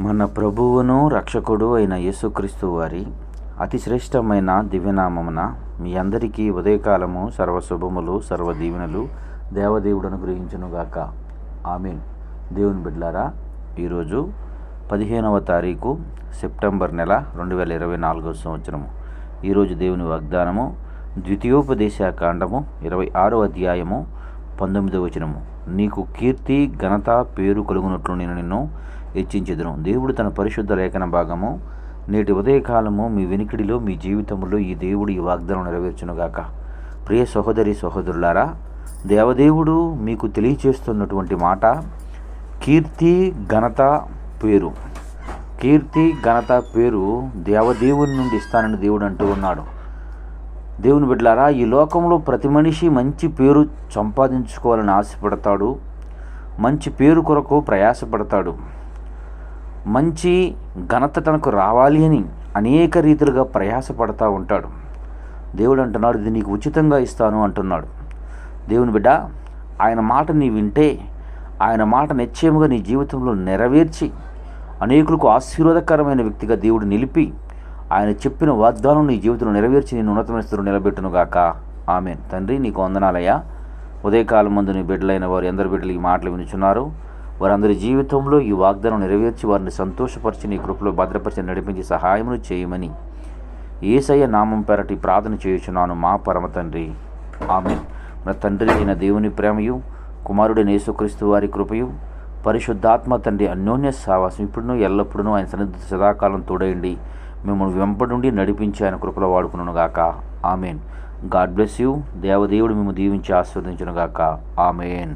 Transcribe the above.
మన ప్రభువును రక్షకుడు అయిన యేసుక్రీస్తు వారి అతి శ్రేష్టమైన దివ్యనామమున మీ అందరికీ ఉదయకాలము సర్వశుభములు సర్వదీవెనలు దేవదేవుడు అనుగ్రహించునుగాక. ఆమేన్. దేవుని బిడ్డలారా, ఈరోజు 15వ తారీఖు సెప్టెంబర్ నెల 2024 సంవత్సరము. ఈరోజు దేవుని వాగ్దానము ద్వితీయోపదేశకాండము 26వ అధ్యాయము 19వ వచనము. నీకు కీర్తి ఘనత పేరు కలుగునట్లు నేను నిన్ను హెచ్చించెదను. దేవుడు తన పరిశుద్ధ లేఖన భాగము నేటి ఉదయకాలము మీ వెనుకడిలో మీ జీవితంలో ఈ దేవుడు ఈ వాగ్దానం నెరవేర్చునుగాక. ప్రియ సహోదరి సహోదరులారా, దేవదేవుడు మీకు తెలియచేస్తున్నటువంటి మాట కీర్తి ఘనత పేరు. కీర్తి ఘనత పేరు దేవదేవుని నుండి ఇస్తానని దేవుడు అంటూ ఉన్నాడు. దేవుని బిడ్డలారా, ఈ లోకంలో ప్రతి మనిషి మంచి పేరు సంపాదించుకోవాలని ఆశపడతాడు. మంచి పేరు కొరకు ప్రయాసపడతాడు. మంచి ఘనత తనకు రావాలి అని అనేక రీతిలుగా ప్రయాసపడతా ఉంటాడు. దేవుడు అంటున్నాడు, ఇది నీకు ఉచితంగా ఇస్తాను అంటున్నాడు. దేవుని బిడ్డ, ఆయన మాట నీ వింటే, ఆయన మాట నిశ్చయముగా నీ జీవితంలో నెరవేర్చి అనేకులకు ఆశీర్వాదకరమైన వ్యక్తిగా దేవుడు నిలిపి ఆయన చెప్పిన వాగ్దానం నీ జీవితంలో నెరవేర్చి నేను ఉన్నతమైన స్థితిలో నిలబెట్టునుగాక. ఆమేన్. తండ్రి, నీకు వందనాలయ్యా. ఉదయకాలం ముందు నీ బిడ్డలైన వారు ఎందరు బిడ్డలు ఈ మాటలు వినుచున్నారు, వారందరి జీవితంలో ఈ వాగ్దానం నెరవేర్చి వారిని సంతోషపరిచి నీ కృపలో భద్రపరిచి నడిపించి సహాయమును చేయమని యేసయ్య నామం పేరటి ప్రార్థన చేయుచున్నాను మా పరమ తండ్రి. ఆమేన్. మన తండ్రి అయిన దేవుని ప్రేమయు, కుమారుడైన యేసుక్రీస్తు వారి కృపయు, పరిశుద్ధాత్మ తండ్రి అన్యోన్య సావాసం ఇప్పుడును ఎల్లప్పుడూ ఆయన సన్నిధి సదాకాలం తోడయండి మిమ్మల్ని వెంపడుండి నడిపించి ఆయన కృపలో వాడుకునుగాక. ఆమేన్. God bless you. దేవదేవుడు మిమ్మల్ని దీవించి ఆస్వాదించునుగాక. ఆమేన్.